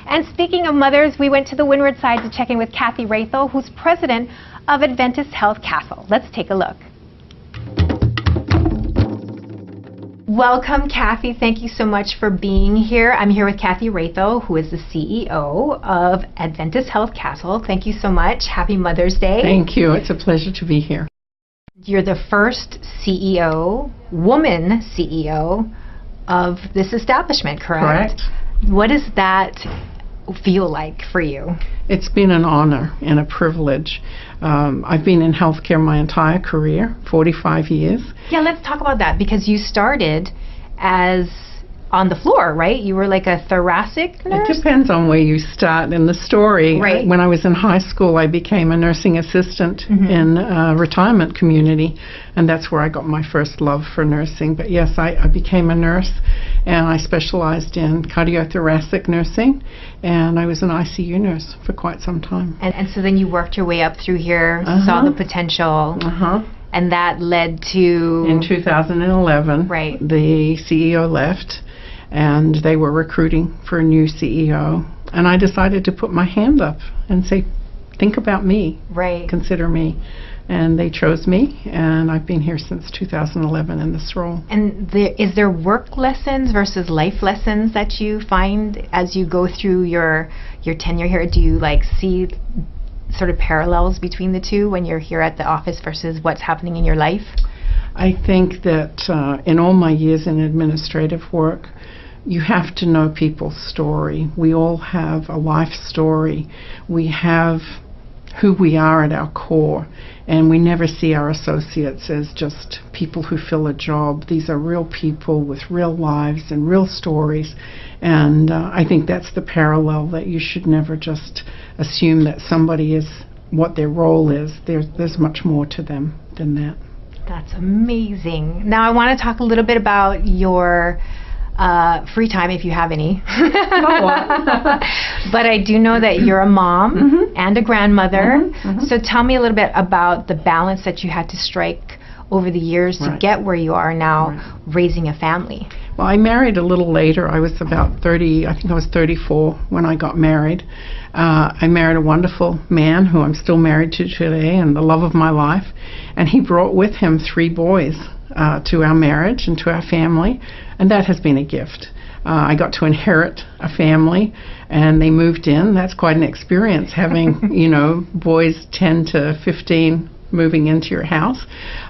And speaking of mothers, we went to the Windward side to check in with Kathy Raethel, who's president of Adventist Health Castle. Let's take a look. Welcome, Kathy. Thank you so much for being here. I'm here with Kathy Raethel, who is the CEO of Adventist Health Castle. Thank you so much. Happy Mother's Day. Thank you. It's a pleasure to be here. You're the first woman CEO of this establishment, correct? Correct. What does that feel like for you? It's been an honor and a privilege. I've been in healthcare my entire career, 45 years. Yeah, let's talk about that, because you started as on the floor, right? You were like a thoracic nurse? It depends on where you start in the story. Right. When I was in high school, I became a nursing assistant in a retirement community, and that's where I got my first love for nursing. But yes, I became a nurse, and I specialized in cardiothoracic nursing, and I was an ICU nurse for quite some time. And so then you worked your way up through here, saw the potential, and that led to... In 2011, right, the CEO left, and they were recruiting for a new CEO, and I decided to put my hand up and say, think about me, right, consider me. And they chose me, and I've been here since 2011 in this role. And is there work lessons versus life lessons that you find as you go through your tenure here? Do you see sort of parallels between the two when you're here at the office versus what's happening in your life? I think that in all my years in administrative work, you have to know people's story. We all have a life story. We have who we are at our core, and we never see our associates as just people who fill a job. These are real people with real lives and real stories, and I think that's the parallel, that you should never just assume that somebody is what their role is. There's much more to them than that. That's amazing. Now I want to talk a little bit about your free time, if you have any. But I do know that you're a mom and a grandmother. So tell me a little bit about the balance that you had to strike over the years to get where you are now, raising a family. Well, I married a little later. I was about 30, I think I was 34 when I got married. I married a wonderful man who I'm still married to today, and the love of my life. And he brought with him 3 boys to our marriage and to our family, and that has been a gift. I got to inherit a family, and they moved in. That's quite an experience, having boys 10 to 15 moving into your house,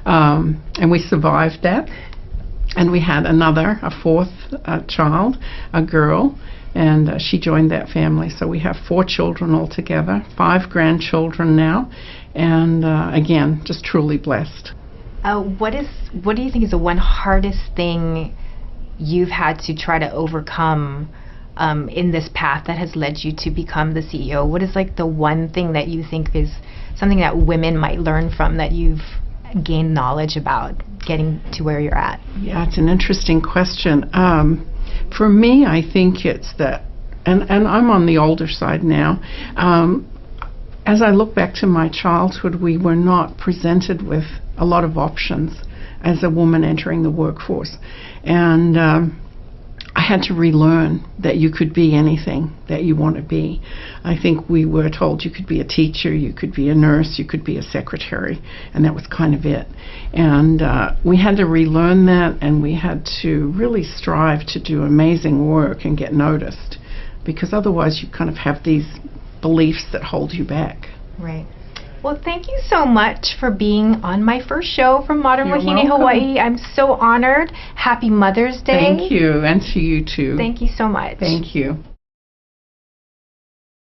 and we survived that. And we had a 4th child, a girl, and she joined that family. So we have 4 children altogether, 5 grandchildren now, and again, just truly blessed. What do you think is the one hardest thing you've had to try to overcome in this path that has led you to become the CEO? What is the one thing that you think is something that women might learn from, that you've gained knowledge about getting to where you're at? Yeah, it's an interesting question. For me, I think it's that, and I'm on the older side now, as I look back to my childhood, we were not presented with a lot of options as a woman entering the workforce. And I had to relearn that you could be anything that you want to be. I think we were told you could be a teacher, you could be a nurse, you could be a secretary, and that was kind of it. And we had to relearn that, and we had to really strive to do amazing work and get noticed, because otherwise you kind of have these beliefs that hold you back. Right. Well, thank you so much for being on my first show from Modern Wahine, Hawaii. I'm so honored. Happy Mother's Day. Thank you, and to you too. Thank you so much. Thank you.